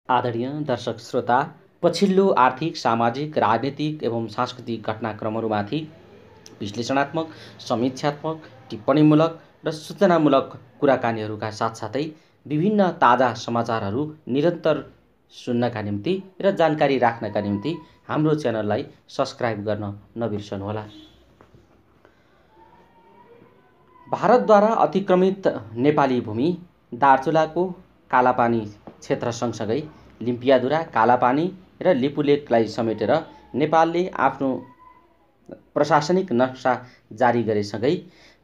आदरणीय दर्शक श्रोता, पछिल्लो आर्थिक, सामाजिक, राजनीतिक एवं सांस्कृतिक घटनाक्रमहरूमाथि विश्लेषणात्मक, समीक्षात्मक, टिप्पणीमूलक र सूचनामूलक कुराकानीहरूका साथसाथै विभिन्न ताजा समाचारहरू निरन्तर सुन्नका निम्ति र जानकारी राख्नका निम्ति हाम्रो च्यानललाई सब्स्क्राइब गर्न नबिर्सनुहोला। भारतद्वारा अतिक्रमित नेपाली भूमि दार्चुलाको कालापानी क्षेत्र सँगसँगै लिम्पियाधुरा, कालापानी र लिपुलेकलाई समेटेर नेपालले आफ्नो प्रशासनिक नक्सा जारी गरेसँगै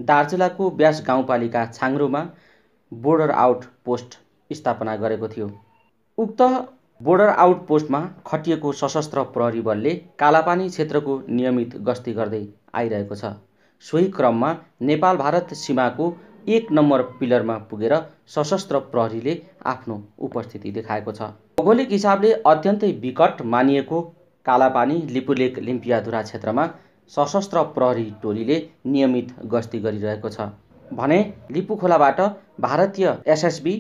दार्चुलाको ब्यास गाउँपालिका छाङ्ग्रोमा बोर्डर आउट पोस्ट स्थापना गरेको थियो। उक्त बोर्डर आउट पोस्टमा खटिएको सशस्त्र प्रहरी बलले कालापानी क्षेत्रको नियमित गस्ती गर्दै आइरहेको छ। सोही क्रममा नेपाल भारत सीमाको 1 नम्बर पिलरमा पुगेर सशस्त्र प्रहरीले आफ्नो उपस्थिति देखाएको छ। भौगोलिक हिसाबले अत्यन्तै विकट मानिएको कालापानी, लिपुलेक, लिम्पियाधुरा क्षेत्रमा सशस्त्र प्रहरी टोलीले नियमित गस्ती गरिरहेको छ भने लिपुखोलाबाट भारतीय एसएसबी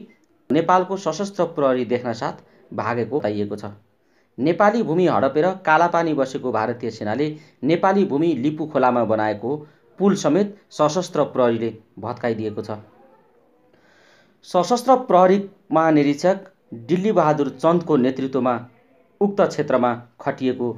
नेपालको सशस्त्र प्रहरी देख्न साथ भागेको बताइएको छ। नेपाली भूमि हडपेर कालापानी बसेको भारतीय सेनाले नेपाली भूमि लिपुखोलामा बनाएको पुल समेत सशस्त्र प्रहरीले भत्काइदिएको छ। सशस्त्र प्रहरी महानिरीक्षक दिल्ली बहादुर चन्दको नेतृत्वमा उक्त क्षेत्रमा खटिएको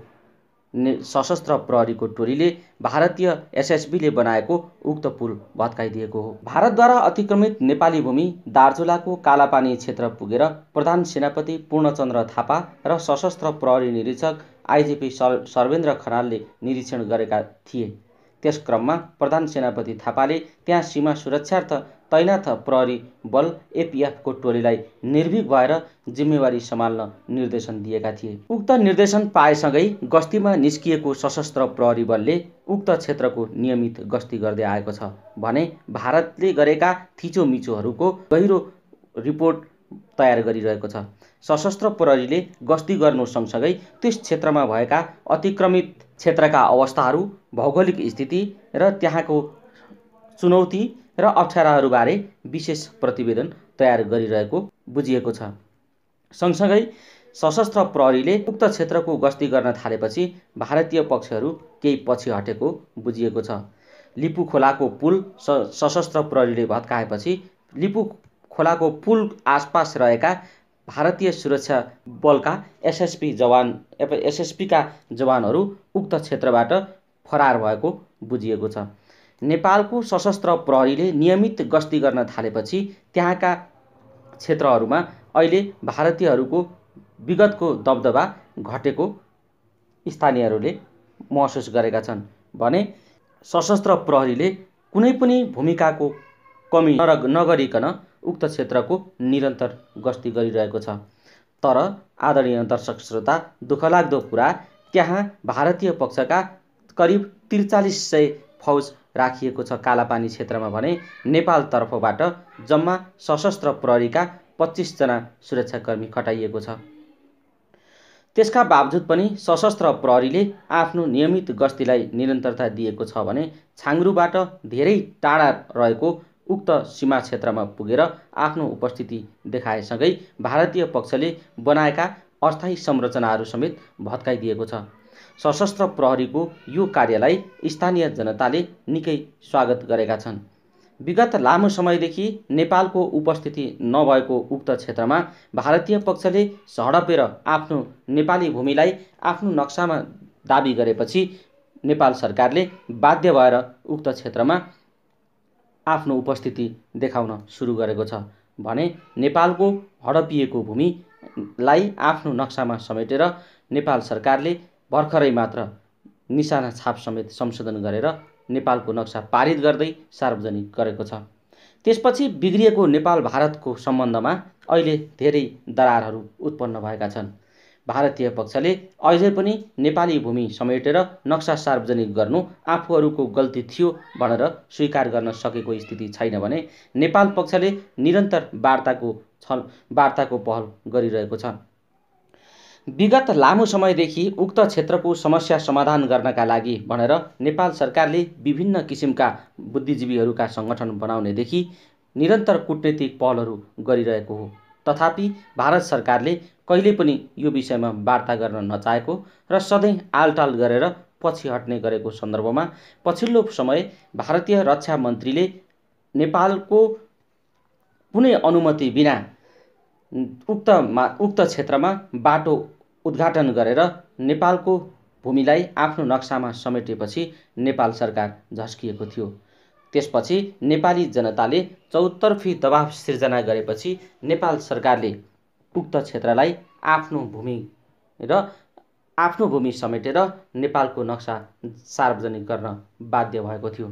सशस्त्र प्रहरीको टोलीले भारतीय एसएसबीले बनाएको उक्त पुल भत्काइदिएको हो। भारतद्वारा अतिक्रमित नेपाली भूमि दार्चुलाको कालापानी क्षेत्र पुगेर प्रधान सेनापति पूर्णचन्द्र थापा र सशस्त्र प्रहरी निरीक्षक आइजिपी सर्वेन्द्र खनालले निरीक्षण गरेका थिए। त्यस क्रममा प्रधान सेनापति थापाले त्यहाँ सीमा सुरक्षार्थ तैनाथ प्रहरी बल एपीएफको टोलीलाई निर्भीक भएर जिम्मेवारी सम्हाल्न निर्देशन दिएका थिए। उक्त निर्देशन पाएसँगै गस्तीमा निस्किएको सशस्त्र प्रहरी बलले उक्त क्षेत्रको नियमित गस्ती गर्दै आएको छ भने भारतले गरेका थिचोमिचोहरूको गहिरो रिपोर्ट तयार गरिरहेको छ। सशस्त्र प्रहरीले गस्ती गर्नु सँगसँगै त्यस क्षेत्रमा भएका अतिक्रमित क्षेत्रका अवस्थाहरू, भौगोलिक स्थिति र त्यहाँको चुनौती र अप्ठ्याराहरूबारे विशेष प्रतिवेदन तयार गरिरहेको बुझिएको छ। सँगसँगै सशस्त्र प्रहरीले उक्त क्षेत्रको गस्ती गर्न थालेपछि भारतीय पक्षहरू केही पछि हटेको बुझिएको छ। लिपुखोलाको पुल सशस्त्र प्रहरीले भत्काएपछि लिपुखोलाको पुल आसपास रहेका भारतीय सुरक्षा बलका एसएसपीका जवानहरू उक्त क्षेत्रबाट फरार भएको बुझिएको छ। नेपालको सशस्त्र प्रहरीले नियमित गस्ती गर्न थालेपछि त्यहाँका क्षेत्रहरूमा अहिले भारतीयहरूको विगतको दबदबा घटेको स्थानीयहरूले महसुस गरेका छन् भने सशस्त्र प्रहरीले कुनै पनि भूमिकाको कमी नगरिकन उक्त क्षेत्रको निरन्तर गस्ती गरिरहेको छ। तर आदरणीय दर्शक श्रोता, दुःखलाग्दो कुरा, त्यहाँ भारतीय पक्षका करिब 4300 फौज राखिएको छ कालापानी क्षेत्रमा भने नेपालतर्फबाट जम्मा सशस्त्र प्रहरीका 25 जना सुरक्षाकर्मी खटाइएको छ। त्यसका बावजुद पनि सशस्त्र प्रहरीले आफ्नो नियमित गस्तीलाई निरन्तरता दिएको छ भने छाङ्ग्रोबाट धेरै टाढा रहेको उक्त सीमा क्षेत्रमा पुगेर आफ्नो उपस्थिति देखाएसँगै भारतीय पक्षले बनाएका अस्थायी संरचनाहरू समेत भत्काइदिएको छ। सशस्त्र प्रहरीको यो कार्यलाई स्थानीय जनताले निकै स्वागत गरेका छन्। विगत लामो समयदेखि नेपालको उपस्थिति नभएको उक्त क्षेत्रमा भारतीय पक्षले हडपेर आफ्नो नेपाली भूमिलाई आफ्नो नक्सामा दाबी गरेपछि नेपाल सरकारले बाध्य भएर उक्त क्षेत्रमा आफ्नो उपस्थिति देखाउन सुरु गरेको छ भने नेपालको हडपिएको भूमिलाई आफ्नो नक्सामा समेटेर नेपाल सरकारले भर्खरै मात्र निशाना छाप समेत संशोधन गरेर नेपालको नक्सा पारित गर्दै सार्वजनिक गरेको छ। त्यसपछि बिग्रिएको नेपाल भारतको सम्बन्धमा अहिले धेरै दरारहरू उत्पन्न भएका छन्। भारतीय पक्षले अझै पनि नेपाली भूमि समेटेर नक्सा सार्वजनिक गर्नु आफूहरूको गल्ती थियो भनेर स्वीकार गर्न सकेको स्थिति छैन भने नेपाल पक्षले निरन्तर वार्ताको पहल गरिरहेको छ। विगत लामो समयदेखि उक्त क्षेत्रको समस्या समाधान गर्नका लागि भनेर नेपाल सरकारले विभिन्न किसिमका बुद्धिजीवीहरूका सङ्गठन बनाउनेदेखि निरन्तर कूटनीतिक पहलहरू गरिरहेको हो। तथापि भारत सरकारले कहिले पनि यो विषयमा वार्ता गर्न नचाहेको र सधैँ आलटाल गरेर पछि हट्ने गरेको सन्दर्भमा पछिल्लो समय भारतीय रक्षा मन्त्रीले नेपालको कुनै अनुमति बिना उक्त क्षेत्रमा बाटो उद्घाटन गरेर नेपालको भूमिलाई आफ्नो नक्सामा समेटेपछि नेपाल सरकार झस्किएको थियो। त्यसपछि नेपाली जनताले चौतर्फी दबाव सिर्जना गरेपछि नेपाल सरकारले उक्त क्षेत्रलाई आफ्नो भूमि समेटेर नेपालको नक्सा सार्वजनिक गर्न बाध्य भएको थियो।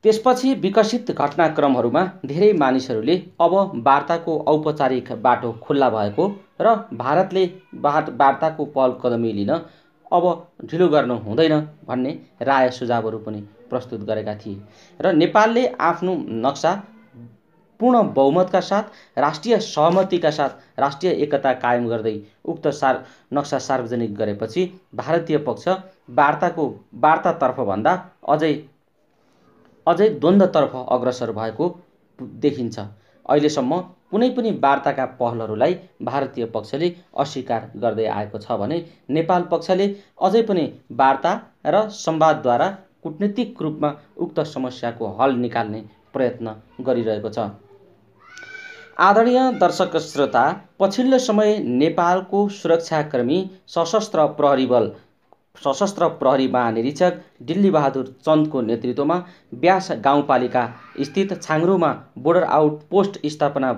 त्यसपछि विकसित घटनाक्रमहरूमा धेरै मानिसहरूले अब वार्ताको औपचारिक बाटो खुल्ला भएको र भारतले वार्ताको पहल कदमी लिन अब ढिलो गर्नु हुँदैन भन्ने राय सुझावहरू पनि प्रस्तुत गरेका थिए र नेपालले आफ्नो नक्सा पूर्ण बहुमतका साथ राष्ट्रिय सहमतिका साथ राष्ट्रिय एकता कायम गर्दै उक्त नक्सा सार्वजनिक गरेपछि भारतीय पक्ष वार्तातर्फ भन्दा अझै द्वन्द्वतर्फ अग्रसर भएको देखिन्छ। अहिलेसम्म कुनै पनि वार्ताका पहलहरूलाई भारतीय पक्षले अस्वीकार गर्दै आएको छ भने नेपाल पक्षले अझै पनि वार्ता र संवादद्वारा कूटनीतिक रूपमा उक्त समस्याको हल निकाल्ने प्रयत्न गरिरहेको छ। आदरणीय दर्शक श्रोता, पछिल्लो समय नेपालको सुरक्षाकर्मी सशस्त्र प्रहरी महानिरीक्षक डिल्लीबहादुर चन्दको नेतृत्वमा ब्यास गाउँपालिका स्थित छाङ्ग्रोमा बोर्डर आउटपोस्ट स्थापना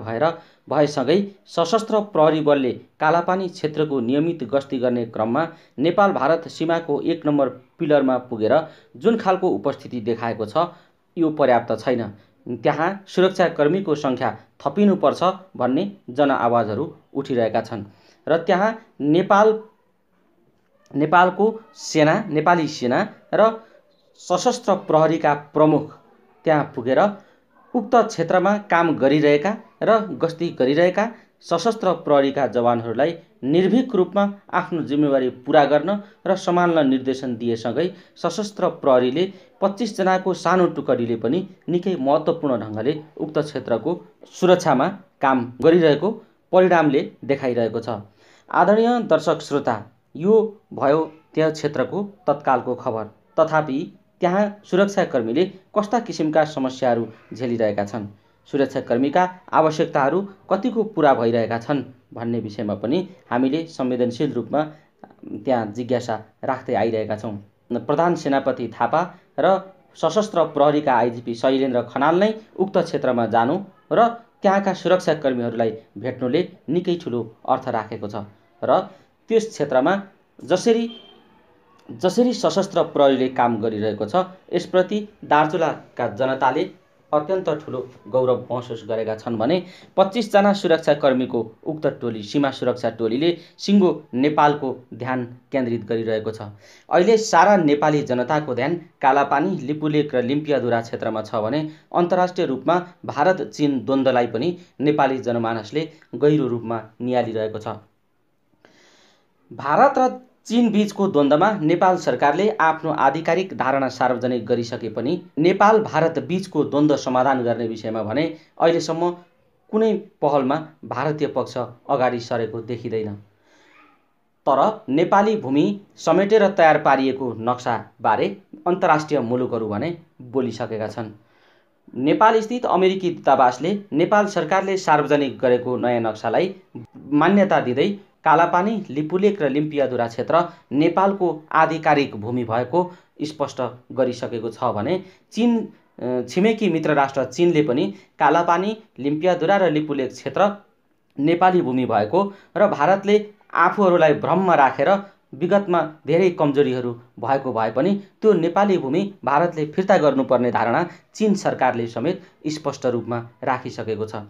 भएसँगै सशस्त्र प्रहरी बलले कालापानी क्षेत्रको नियमित गस्ती गर्ने क्रममा नेपाल भारत सीमाको 1 नम्बर पिलरमा पुगेर जुन खालको उपस्थिति देखाएको छ यो पर्याप्त छैन। त्यहाँ सुरक्षाकर्मीको संख्या थपिनुपर्छ भन्ने जनआवाजहरू उठिरहेका छन् र त्यहाँ नेपाली सेना र सशस्त्र प्रहरीका प्रमुख त्यहाँ पुगेर उक्त क्षेत्रमा काम गरिरहेका र गस्ती गरिरहेका सशस्त्र प्रहरीका जवानहरूलाई निर्भीक रूपमा आफ्नो जिम्मेवारी पूरा गर्न र सम्हाल्न निर्देशन दिएसँगै सशस्त्र प्रहरीले 25 जनाको सानो टुकडीले पनि निकै महत्त्वपूर्ण ढङ्गले उक्त क्षेत्रको सुरक्षामा काम गरिरहेको परिणामले देखाइरहेको छ। आदरणीय दर्शक श्रोता, यो भयो त्यो क्षेत्रको तत्कालको खबर। तथापि त्यहाँ सुरक्षाकर्मीले कस्ता किसिमका समस्याहरू झेलिरहेका छन्, सुरक्षाकर्मीका आवश्यकताहरू कतिको पूरा भइरहेका छन् भन्ने विषयमा पनि हामीले संवेदनशील रूपमा त्यहाँ जिज्ञासा राख्दै आइरहेका छौँ। प्रधान सेनापति थापा र सशस्त्र प्रहरीका आइजिपी शैलेन्द्र खनाल नै उक्त क्षेत्रमा जानु र त्यहाँका सुरक्षाकर्मीहरूलाई भेट्नुले निकै ठुलो अर्थ राखेको छ र त्यस क्षेत्रमा जसरी सशस्त्र प्रहरीले काम गरिरहेको छ यसप्रति दार्चुलाका जनताले अत्यन्त ठुलो गौरव महसुस गरेका छन् भने 25 जना सुरक्षाकर्मीको उक्त टोली सीमा सुरक्षा टोलीले सिङ्गो नेपालको ध्यान केन्द्रित गरिरहेको छ। अहिले सारा नेपाली जनताको ध्यान कालापानी, लिपुलेक र लिम्पियाधुरा क्षेत्रमा छ भने अन्तर्राष्ट्रिय रूपमा भारत चीन द्वन्द्वलाई पनि नेपाली जनमानसले गहिरो रूपमा नियालिरहेको छ। भारत र चीन बीचको द्वन्द्वमा नेपाल सरकारले आफ्नो आधिकारिक धारणा सार्वजनिक गरिसके पनि नेपाल भारत बीचको द्वन्द्व समाधान गर्ने विषयमा भने अहिलेसम्म कुनै पहलमा भारतीय पक्ष अगाडि सरेको देखिँदैन। तर नेपाली भूमि समेटेर तयार पारिएको नक्साबारे अन्तर्राष्ट्रिय मुलुकहरू भने बोलिसकेका छन्। नेपाल स्थित अमेरिकी दूतावासले नेपाल सरकारले सार्वजनिक गरेको नयाँ नक्सालाई मान्यता दिँदै कालापानी, लिपुलेक र लिम्पियाधुरा क्षेत्र नेपालको आधिकारिक भूमि भएको स्पष्ट गरिसकेको छ भने छिमेकी मित्र राष्ट्र चीनले पनि कालापानी, लिम्पियाधुरा र लिपुलेक क्षेत्र नेपाली भूमि भएको र भारतले आफूहरूलाई भ्रममा राखेर विगतमा धेरै कमजोरीहरू भएको भए पनि त्यो नेपाली भूमि भारतले फिर्ता गर्नुपर्ने धारणा चीन सरकारले समेत स्पष्ट रूपमा राखिसकेको छ।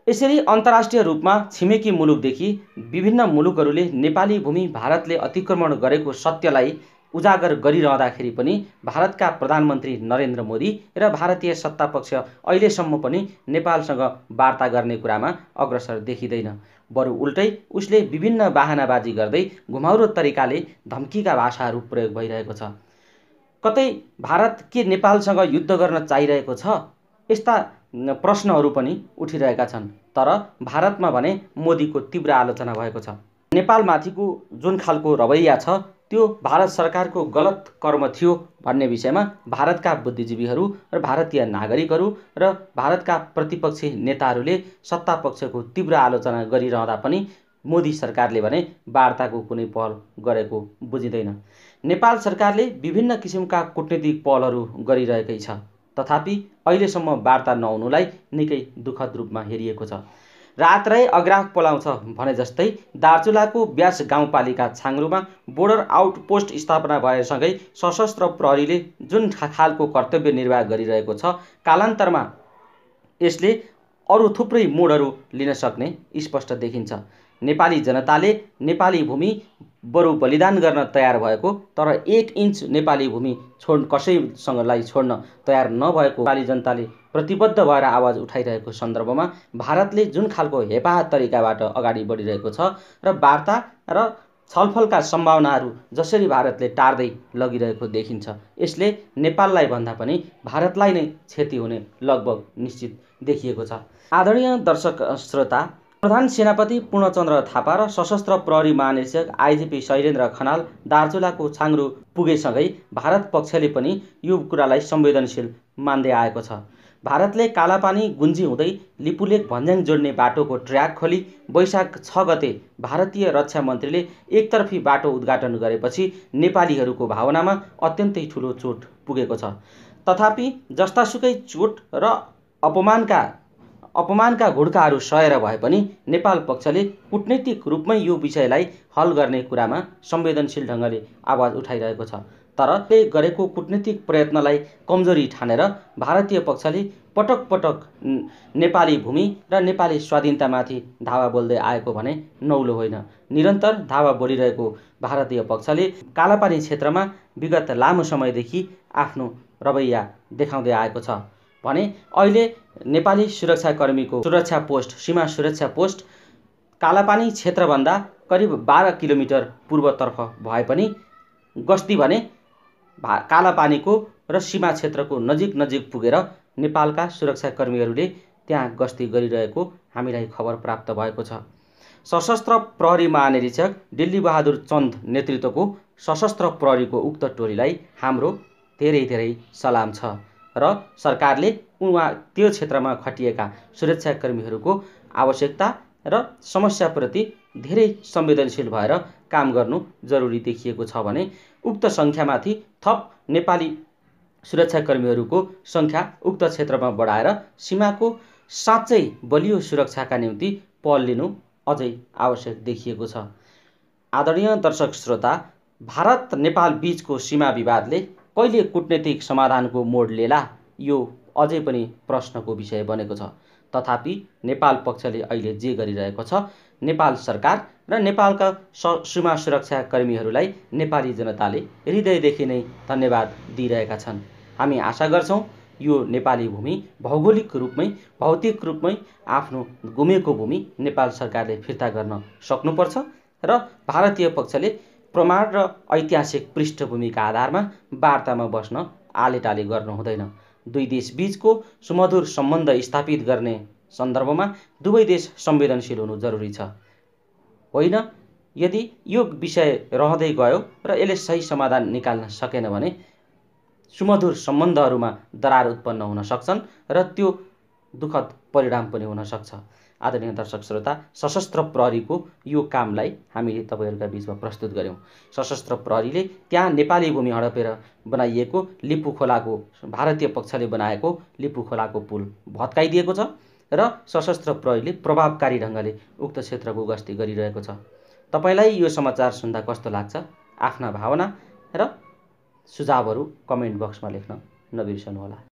यसरी अन्तर्राष्ट्रिय रूपमा छिमेकी मुलुकदेखि विभिन्न मुलुकहरूले नेपाली भूमि भारतले अतिक्रमण गरेको सत्यलाई उजागर गरिरहँदाखेरि पनि भारतका प्रधानमन्त्री नरेन्द्र मोदी र भारतीय सत्तापक्ष अहिलेसम्म पनि नेपालसँग वार्ता गर्ने कुरामा अग्रसर देखिँदैन। बरु उल्टै उसले विभिन्न बहानाबाजी गर्दै घुमाउरो तरिकाले धम्कीका भाषाहरू प्रयोग भइरहेको छ। कतै भारत के नेपालसँग युद्ध गर्न चाहिरहेको छ, यस्ता प्रश्नहरू पनि उठिरहेका छन्। तर भारतमा भने मोदीको तीव्र आलोचना भएको छ। नेपालमाथिको जुन खालको रवैया छ त्यो भारत सरकारको गलत कर्म थियो भन्ने विषयमा भारतका बुद्धिजीवीहरू र भारतीय नागरिकहरू र भारतका प्रतिपक्षी नेताहरूले सत्तापक्षको तीव्र आलोचना गरिरहँदा पनि मोदी सरकारले भने वार्ताको कुनै पहल गरेको बुझिँदैन। नेपाल सरकारले विभिन्न किसिमका कूटनीतिक पहलहरू गरिरहेकै छ, तथापि अहिलेसम्म वार्ता नहुनुलाई निकै दुःखद रूपमा हेरिएको छ। रात रहे अग्राह पलाउँछ भने जस्तै दार्चुलाको ब्यास गाउँपालिका छाङ्रुमा बोर्डर आउटपोस्ट स्थापना भएसँगै सशस्त्र प्रहरीले जुन खालको कर्तव्य निर्वाह गरिरहेको छ, कालान्तरमा यसले अरू थुप्रै मोडहरू लिन सक्ने स्पष्ट देखिन्छ। नेपाली जनताले नेपाली भूमि बरु बलिदान गर्न तयार भएको, तर 1 इन्च नेपाली भूमि कसैसँगलाई छोड्न तयार नभएको नेपाली जनताले प्रतिबद्ध भएर आवाज उठाइरहेको सन्दर्भमा भारतले जुन खालको हेपाह तरिकाबाट अगाडि बढिरहेको छ र वार्ता र छलफलका सम्भावनाहरू जसरी भारतले टार्दै लगिरहेको देखिन्छ, यसले नेपाललाई भन्दा पनि भारतलाई नै क्षति हुने लगभग निश्चित देखिएको छ। आदरणीय दर्शक श्रोता, प्रधान सेनापति पूर्णचन्द्र थापा र सशस्त्र प्रहरी महानिरीक्षक आइजिपी शैलेन्द्र खनाल दार्चुलाको छाङ्रु पुगेसँगै भारत पक्षले पनि यो कुरालाई संवेदनशील मान्दै आएको छ। भारतले कालापानी गुन्जी हुँदै लिपुलेक भन्ज्याङ जोड्ने बाटोको ट्र्याक खोली वैशाख 6 गते भारतीय रक्षा मन्त्रीले एकतर्फी बाटो उद्घाटन गरेपछि नेपालीहरूको भावनामा अत्यन्तै ठूलो चोट पुगेको छ। तथापि जस्तासुकै चोट र अपमानका घुड्काहरू सहेर भए पनि नेपाल पक्षले कूटनीतिक रूपमै यो विषयलाई हल गर्ने कुरामा संवेदनशील ढङ्गले आवाज उठाइरहेको छ। तर गरेको कूटनीतिक प्रयत्नलाई कमजोरी ठानेर भारतीय पक्षले पटक पटक नेपाली भूमि र नेपाली स्वाधीनतामाथि धावा बोल्दै आएको भने नौलो होइन। निरन्तर धावा बोलिरहेको भारतीय पक्षले कालापानी क्षेत्रमा विगत लामो समयदेखि आफ्नो रवैया देखाउँदै आएको छ भने अहिले नेपाली सुरक्षाकर्मीको सुरक्षा पोस्ट, सीमा सुरक्षा पोस्ट कालापानी क्षेत्रभन्दा करिब 12 किलोमिटर पूर्वतर्फ भए पनि गस्ती भने कालापानीको र सीमा क्षेत्रको नजिक पुगेर नेपालका सुरक्षाकर्मीहरूले त्यहाँ गस्ती गरिरहेको हामीलाई खबर प्राप्त भएको छ। सशस्त्र प्रहरी महानिरीक्षक दिल्ली बहादुर चन्द नेतृत्वको सशस्त्र प्रहरीको उक्त टोलीलाई हाम्रो धेरै सलाम छ र सरकारले त्यो क्षेत्रमा खटिएका सुरक्षाकर्मीहरूको आवश्यकता र समस्याप्रति धेरै संवेदनशील भएर काम गर्नु जरुरी देखिएको छ भने उक्त सङ्ख्यामाथि थप नेपाली सुरक्षाकर्मीहरूको सङ्ख्या उक्त क्षेत्रमा बढाएर सीमाको साँच्चै बलियो सुरक्षाका निम्ति पहल लिनु अझै आवश्यक देखिएको छ। आदरणीय दर्शक श्रोता, भारत नेपाल बीचको सीमा विवादले कहिले कूटनीतिक समाधानको मोड लेला यो अझै पनि प्रश्नको विषय बनेको छ। तथापि नेपाल पक्षले अहिले जे गरिरहेको छ, नेपाल सरकार र नेपालका सीमा सुरक्षा कर्मीहरूलाई नेपाली जनताले हृदयदेखि नै धन्यवाद दिइरहेका छन्। हामी आशा गर्छौँ यो नेपाली भूमि भौगोलिक रूपमै भौतिक रूपमै आफ्नो गुमेको भूमि नेपाल सरकारले फिर्ता गर्न सक्नुपर्छ र भारतीय पक्षले प्रमाण र ऐतिहासिक पृष्ठभूमिका आधारमा वार्तामा बस्न आलेटाले गर्नु हुँदैन। दुई देश बीचको सुमधुर सम्बन्ध स्थापित गर्ने सन्दर्भमा दुवै देश संवेदनशील हुनु जरुरी छ। होइन, यदि यो विषय रहँदै गयो र यसले सही समाधान निकाल्न सकेन भने सुमधुर सम्बन्धहरूमा दरार उत्पन्न हुन सक्छन् र त्यो दुःखद परिणाम पनि हुन सक्छ। आदरणीय दर्शक श्रोता, सशस्त्र प्रहरीको यो कामलाई हामीले तपाईहरुका बीचमा प्रस्तुत गर्यौं। सशस्त्र प्रहरीले त्यहाँ नेपाली भूमि हडपेर बनाइएको लिपु खोलाको भारतीय पक्षले बनाएको लिपु खोलाको पुल भत्काइदिएको छ र सशस्त्र प्रहरीले प्रभावकारी ढंगले उक्त क्षेत्रको गस्ती गरिरहेको छ। तपाईलाई यो समाचार सुन्दा कस्तो लाग्छ? आफ्ना भावना र सुझावहरू कमेन्ट बक्समा लेख्न नबिर्सनुहोला।